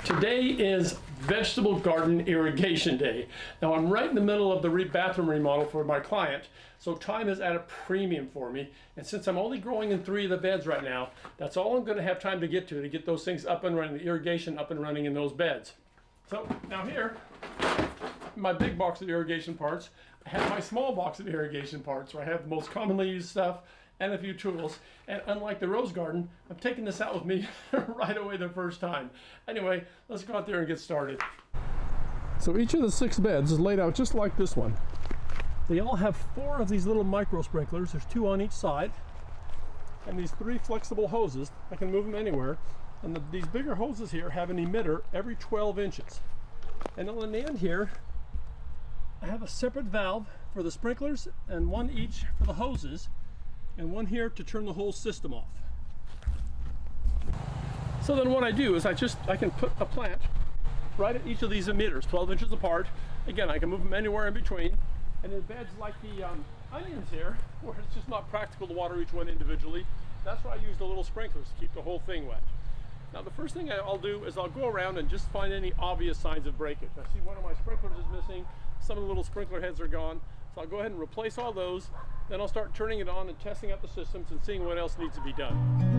Today is vegetable garden irrigation day. Now I'm right in the middle of the bathroom remodel for my client, so time is at a premium for me. And since I'm only growing in 3 of the beds right now, that's all I'm going to have time to get those things up and running, the irrigation up and running in those beds. So now here, my big box of irrigation parts, I have my small box of irrigation parts where I have the most commonly used stuff and a few tools. And unlike the rose garden, I'm taking this out with me right away the first time. Anyway, let's go out there and get started. So each of the 6 beds is laid out just like this one. They all have 4 of these little micro sprinklers. There's 2 on each side. And these 3 flexible hoses. I can move them anywhere. And these bigger hoses here have an emitter every 12 inches. And on the end here, I have a separate valve for the sprinklers and one each for the hoses, and one here to turn the whole system off. So then what I do is I can put a plant right at each of these emitters, 12 inches apart. Again, I can move them anywhere in between. And in beds like the onions here, where it's just not practical to water each one individually, that's why I use the little sprinklers to keep the whole thing wet. Now the first thing I'll do is I'll go around and just find any obvious signs of breakage. I see one of my sprinklers is missing, some of the little sprinkler heads are gone, so I'll go ahead and replace all those. Then I'll start turning it on and testing out the systems and seeing what else needs to be done.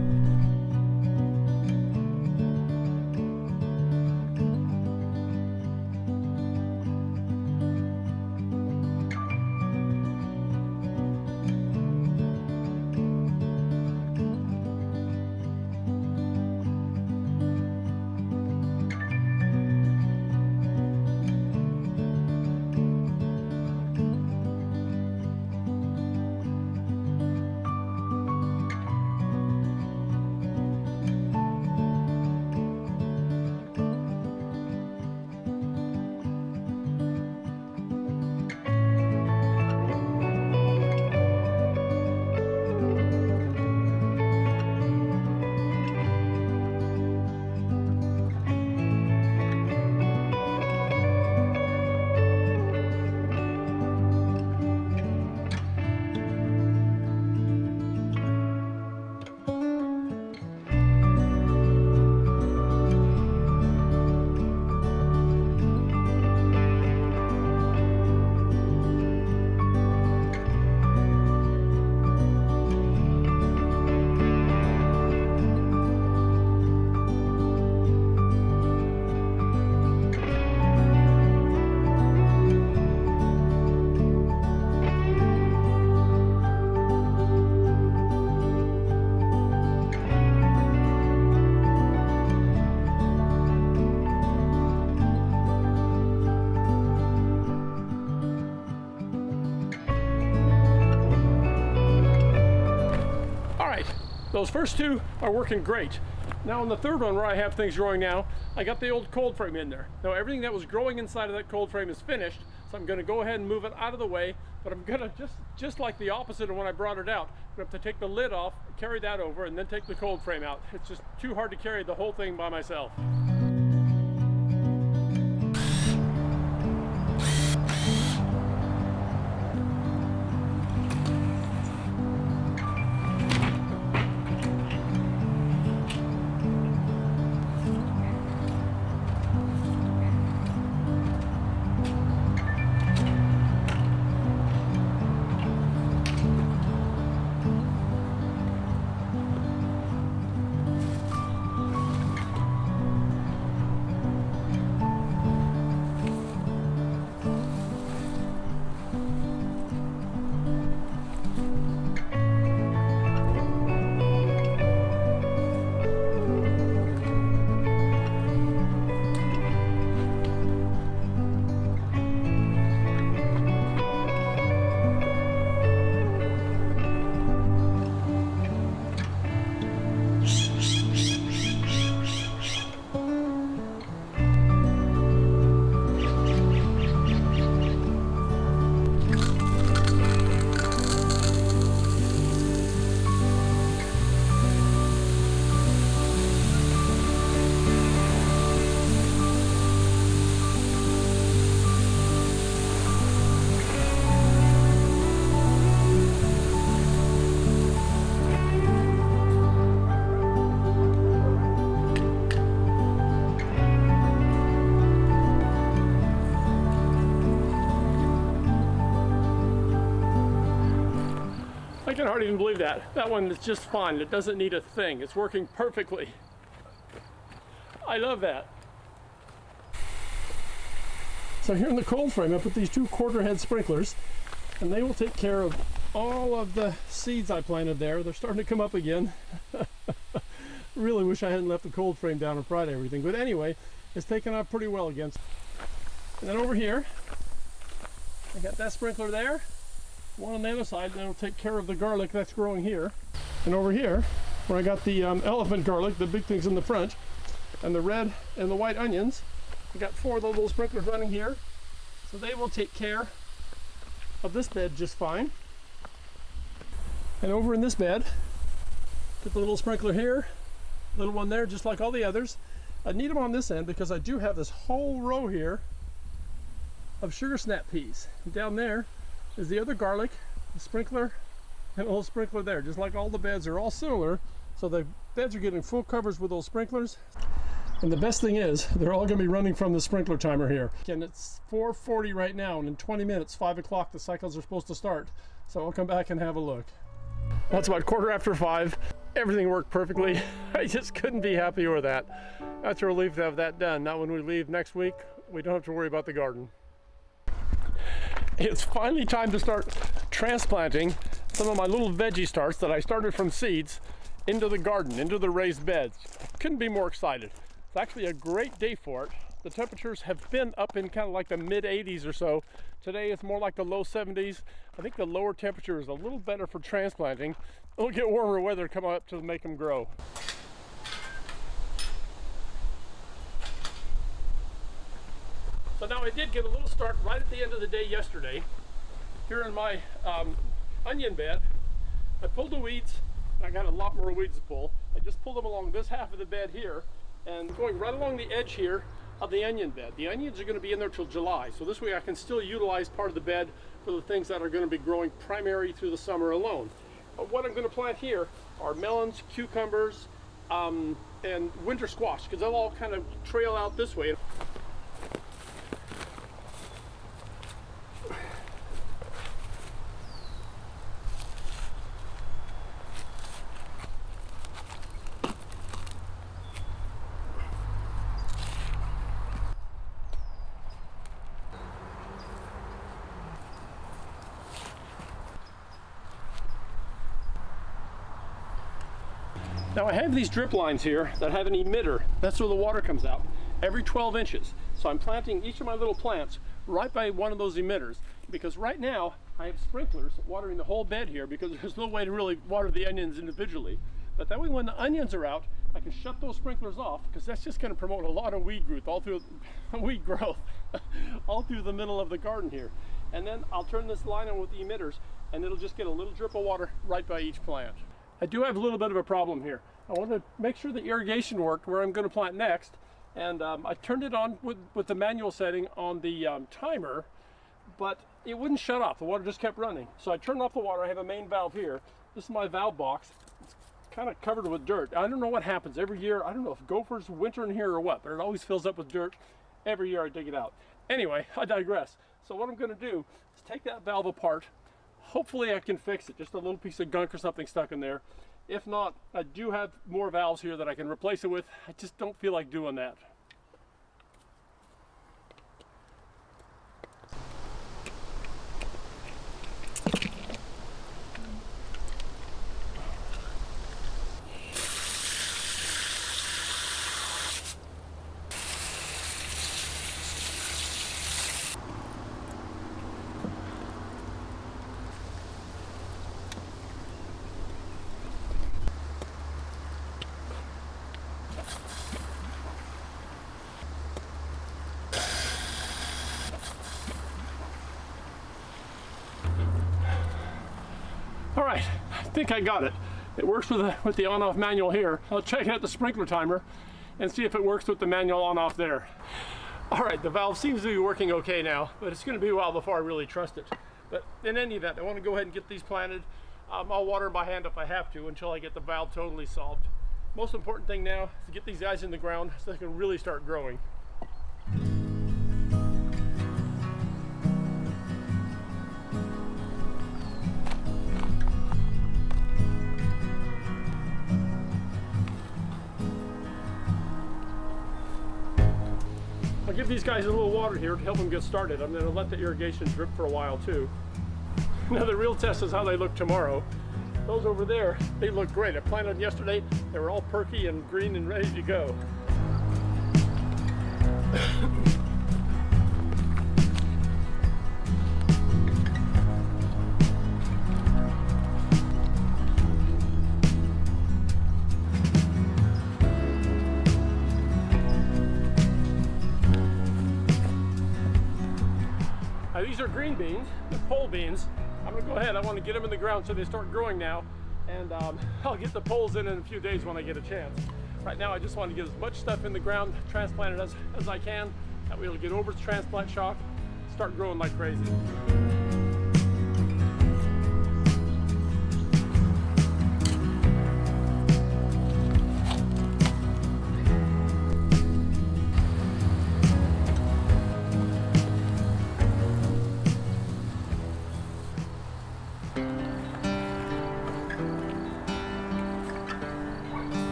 Those first 2 are working great. Now on the third one where I have things growing now, I got the old cold frame in there. Now everything that was growing inside of that cold frame is finished, so I'm going to go ahead and move it out of the way, but I'm going to, just like the opposite of when I brought it out, I'm going to have to take the lid off, carry that over, and then take the cold frame out. It's just too hard to carry the whole thing by myself. can hardly even believe that. That one is just fine. It doesn't need a thing. It's working perfectly. I love that. So here in the cold frame, I put these 2 quarter head sprinklers, and they will take care of all of the seeds I planted there. They're starting to come up again. Really wish I hadn't left the cold frame down and fried everything. But anyway, it's taken off pretty well again. And then over here, I got that sprinkler there, one on the other side, and that'll take care of the garlic that's growing here. And over here, where I got the elephant garlic, the big things in the front, and the red and the white onions, I got 4 of those little sprinklers running here. So they will take care of this bed just fine. And over in this bed, get the little sprinkler here, little one there, just like all the others. I need them on this end because I do have this whole row here of sugar snap peas. And down there is the other garlic, the sprinkler, and a little sprinkler there. Just like all the beds are all similar, so the beds are getting full covers with those sprinklers. And the best thing is, they're all going to be running from the sprinkler timer here. And it's 4:40 right now, and in 20 minutes, 5 o'clock, the cycles are supposed to start. So I'll come back and have a look. Well, it's about 5:15. Everything worked perfectly. I just couldn't be happier with that. That's a relief to have that done. Now when we leave next week, we don't have to worry about the garden. It's finally time to start transplanting some of my little veggie starts that I started from seeds into the garden, into the raised beds. Couldn't be more excited. It's actually a great day for it. The temperatures have been up in kind of like the mid 80s or so. Today it's more like the low 70s. I think the lower temperature is a little better for transplanting. It'll get warmer weather come up to make them grow. So now I did get a little start right at the end of the day yesterday. Here in my onion bed, I pulled the weeds. I got a lot more weeds to pull. I just pulled them along this half of the bed here and going right along the edge here of the onion bed. The onions are going to be in there till July, so this way I can still utilize part of the bed for the things that are going to be growing primary through the summer alone. But what I'm going to plant here are melons, cucumbers, and winter squash, because they'll all kind of trail out this way. Now I have these drip lines here that have an emitter. That's where the water comes out every 12 inches. So I'm planting each of my little plants right by one of those emitters, because right now I have sprinklers watering the whole bed here because there's no way to really water the onions individually. But that way when the onions are out, I can shut those sprinklers off, because that's just going to promote a lot of weed growth all through all through the middle of the garden here. And then I'll turn this line on with the emitters and it'll just get a little drip of water right by each plant. I do have a little bit of a problem here. I want to make sure the irrigation worked where I'm going to plant next, and I turned it on with the manual setting on the timer, but it wouldn't shut off. The water just kept running. So I turned off the water. I have a main valve here. This is my valve box. It's kind of covered with dirt. I don't know what happens every year. I don't know if gophers winter in here or what, but it always fills up with dirt. Every year I dig it out. Anyway, I digress. So what I'm going to do is take that valve apart. Hopefully I can fix it. Just a little piece of gunk or something stuck in there. If not, I do have more valves here that I can replace it with. I just don't feel like doing that. All right, I think I got it. It works with the on-off manual here. I'll check out the sprinkler timer and see if it works with the manual on-off there. All right, the valve seems to be working okay now, but it's going to be a while before I really trust it. But in any event, I want to go ahead and get these planted. I'll water them by hand if I have to until I get the valve totally solved. Most important thing now is to get these guys in the ground so they can really start growing. I'll give these guys a little water here to help them get started. I'm going to let the irrigation drip for a while too. Now the real test is how they look tomorrow. Those over there, they look great. I planted them yesterday. They were all perky and green and ready to go. Now these are green beans, the pole beans. I'm gonna go ahead, I wanna get them in the ground so they start growing now. And I'll get the poles in a few days when I get a chance. Right now I just want to get as much stuff in the ground, transplanted as I can. That way it'll get over the transplant shock, start growing like crazy.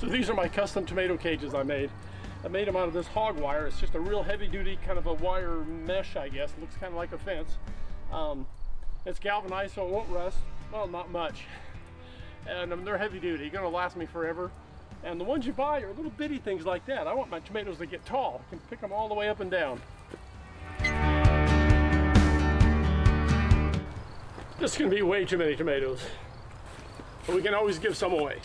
These are my custom tomato cages I made. I made them out of this hog wire. It's just a real heavy duty kind of a wire mesh, I guess. It looks kind of like a fence. It's galvanized so it won't rust. Well, not much. And they're heavy duty. You're gonna last me forever. And the ones you buy are little bitty things like that. I want my tomatoes to get tall. I can pick them all the way up and down. This is gonna be way too many tomatoes. But we can always give some away.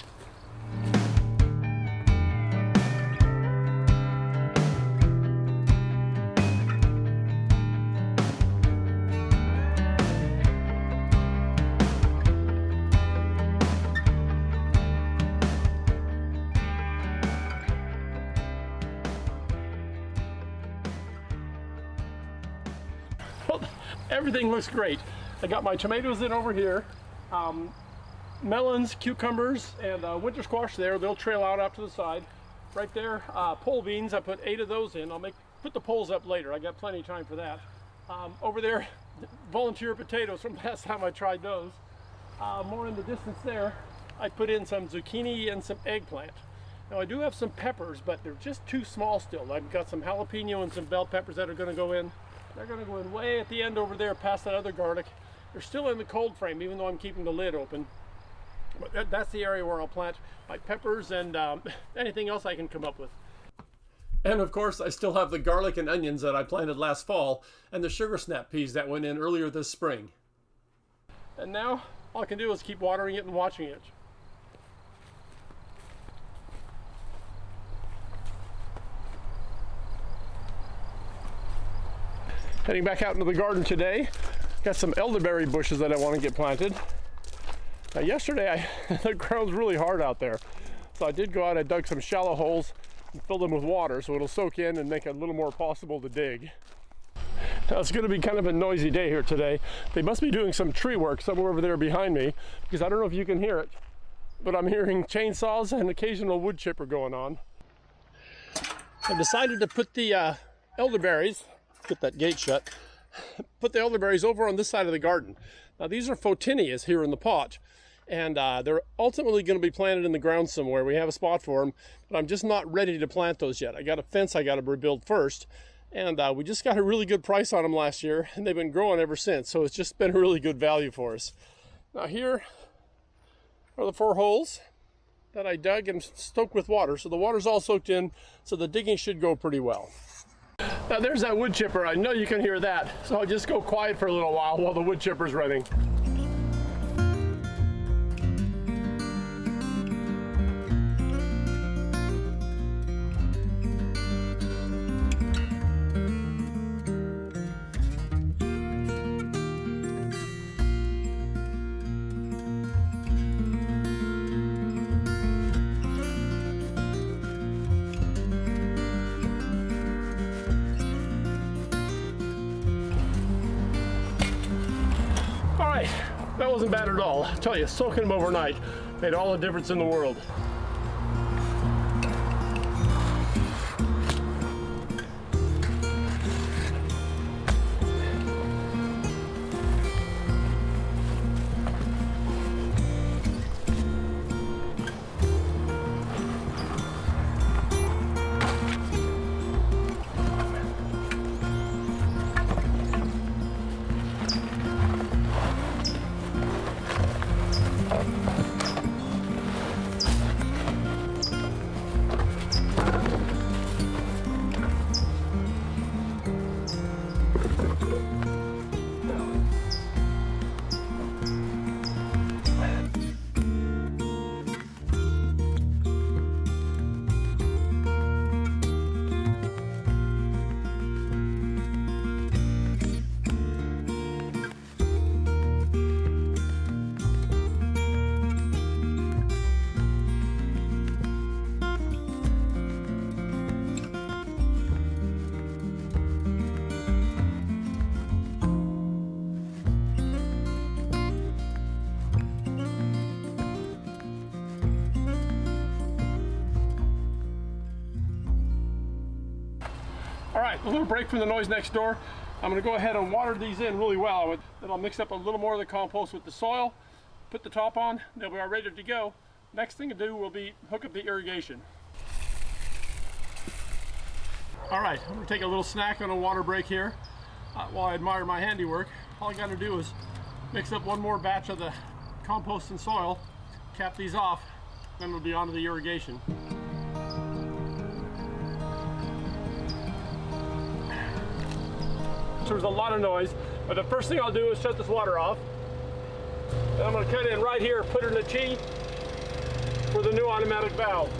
Everything looks great. I got my tomatoes in over here, melons, cucumbers, and winter squash there. They'll trail out to the side. Right there, pole beans, I put 8 of those in. I'll put the poles up later. I got plenty of time for that. Over there, volunteer potatoes from last time I tried those. More in the distance there, I put in some zucchini and some eggplant. Now I do have some peppers, but they're just too small still. I've got some jalapeno and some bell peppers that are gonna go in. They're gonna go in way at the end over there past that other garlic. They're still in the cold frame, even though I'm keeping the lid open. But that's the area where I'll plant my peppers and anything else I can come up with. And of course, I still have the garlic and onions that I planted last fall and the sugar snap peas that went in earlier this spring. And now, all I can do is keep watering it and watching it. Heading back out into the garden today. Got some elderberry bushes that I want to get planted. Now yesterday, the ground's really hard out there. So I did go out, I dug some shallow holes and filled them with water so it'll soak in and make it a little more possible to dig. Now it's going to be kind of a noisy day here today. They must be doing some tree work somewhere over there behind me because I don't know if you can hear it, but I'm hearing chainsaws and occasional wood chipper going on. I've decided to put the elderberries, get that gate shut, put the elderberries over on this side of the garden. Now these are photinias here in the pot, and they're ultimately going to be planted in the ground somewhere. We have a spot for them, but I'm just not ready to plant those yet. I got a fence I got to rebuild first, and we just got a really good price on them last year, and they've been growing ever since, so it's just been a really good value for us. Now here are the 4 holes that I dug and stoked with water, so the water's all soaked in, so the digging should go pretty well. Now there's that wood chipper. I know you can hear that, so I'll just go quiet for a little while the wood chipper's running. That wasn't bad at all. I'll tell you, soaking them overnight made all the difference in the world. All right, a little break from the noise next door. I'm gonna go ahead and water these in really well. Then I'll mix up a little more of the compost with the soil, put the top on, they'll be all ready to go. Next thing to do will be hook up the irrigation. All right, I'm gonna take a little snack on a water break here while I admire my handiwork. All I gotta do is mix up one more batch of the compost and soil, cap these off, then we'll be on to the irrigation. There's a lot of noise, but the first thing I'll do is shut this water off. And I'm going to cut in right here, put it in the T for the new automatic valve.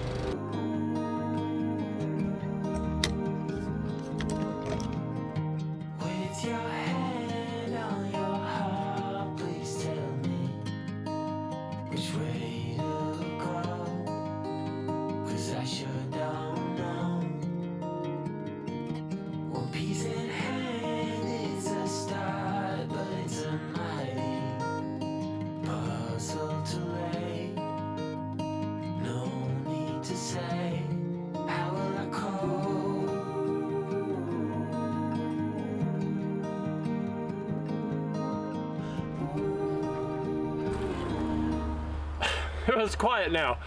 With your hand on your heart, please tell me which way to go, 'cause I sure don't know. One piece in hand, it's a start, but it's a mighty puzzle to lay. No need to say, how will I cope? It's quiet now.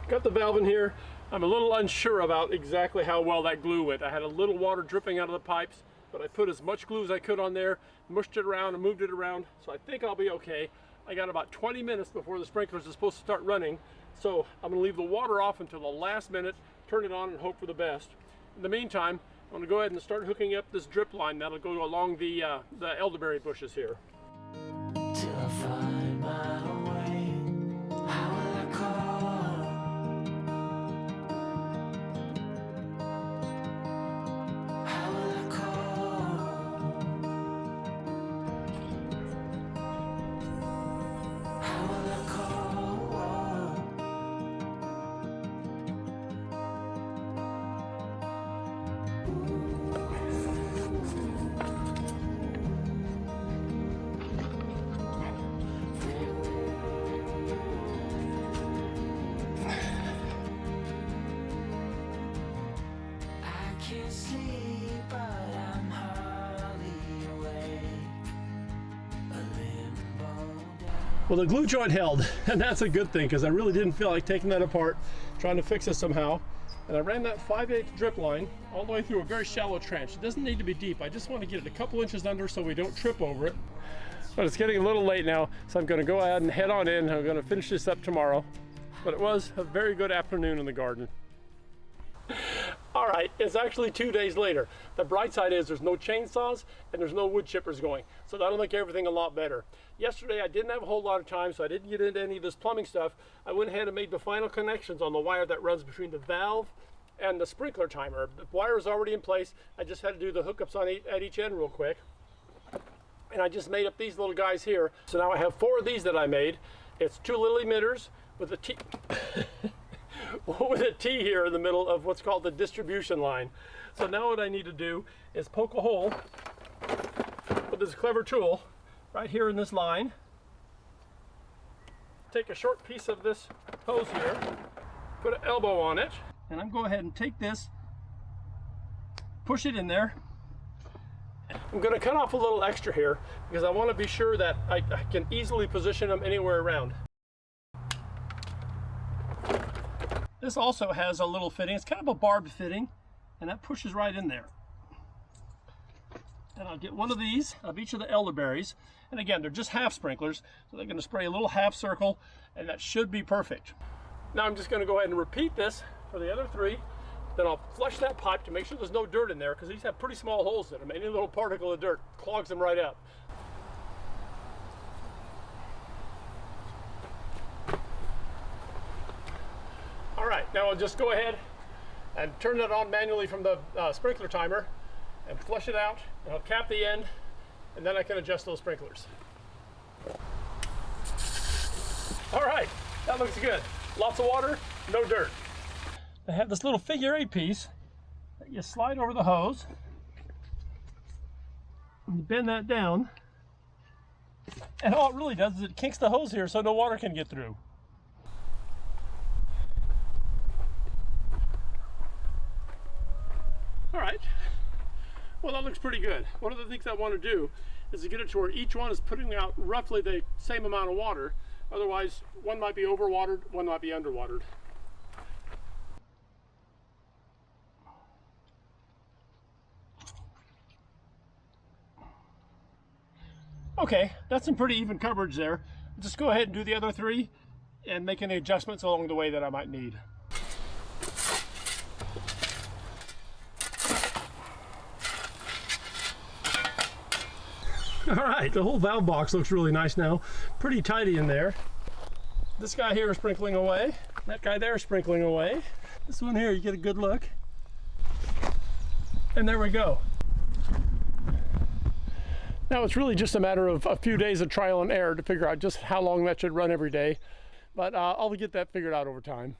Got the valve in here. I'm a little unsure about exactly how well that glue went. I had a little water dripping out of the pipes, but I put as much glue as I could on there, mushed it around and moved it around, so I think I'll be okay. I got about 20 minutes before the sprinklers are supposed to start running, so I'm gonna leave the water off until the last minute, turn it on and hope for the best. In the meantime, I'm gonna go ahead and start hooking up this drip line that'll go along the elderberry bushes here. Till I find my way, how will I call? How will I call? How will I call? I can't sleep, but I'm hardly awake. A limbo down. Well, the glue joint held, and that's a good thing because I really didn't feel like taking that apart, trying to fix it somehow. And I ran that 5/8 drip line all the way through a very shallow trench. It doesn't need to be deep. I just want to get it a couple inches under so we don't trip over it. But it's getting a little late now, so I'm going to go ahead and head on in. I'm going to finish this up tomorrow. But it was a very good afternoon in the garden. All right, it's actually 2 days later. The bright side is there's no chainsaws and there's no wood chippers going, so that'll make everything a lot better. Yesterday I didn't have a whole lot of time, so I didn't get into any of this plumbing stuff. I went ahead and made the final connections on the wire that runs between the valve and the sprinkler timer. The wire is already in place. I just had to do the hookups on at each end real quick. And I just made up these little guys here. So now I have 4 of these that I made. It's 2 little emitters with a T with a T here in the middle of what's called the distribution line. So now what I need to do is poke a hole with this clever tool right here in this line take a short piece of this hose here, put an elbow on it, and I'm going to go ahead and take this, push it in there. I'm going to cut off a little extra here because I want to be sure that I can easily position them anywhere around. This also has a little fitting. It's kind of a barbed fitting, and that pushes right in there. And I'll get one of these of each of the elderberries. And again, they're just half sprinklers, so they're going to spray a little half circle, and that should be perfect. Now I'm just going to go ahead and repeat this for the other three. Then I'll flush that pipe to make sure there's no dirt in there, because these have pretty small holes in them. Any little particle of dirt clogs them right up. All right, now I'll just go ahead and turn that on manually from the sprinkler timer and flush it out, and I'll cap the end, and then I can adjust those sprinklers. All right, that looks good. Lots of water, no dirt. I have this little figure 8 piece that you slide over the hose, and you bend that down, and all it really does is it kinks the hose here so no water can get through. All right, well, that looks pretty good. One of the things I want to do is to get it to where each one is putting out roughly the same amount of water. Otherwise, one might be overwatered, one might be underwatered. Okay, that's some pretty even coverage there. Just go ahead and do the other three and make any adjustments along the way that I might need. All right, the whole valve box looks really nice now. Pretty tidy in there. This guy here is sprinkling away. That guy there is sprinkling away. This one here, you get a good look. And there we go. Now it's really just a matter of a few days of trial and error to figure out just how long that should run every day. But I'll get that figured out over time.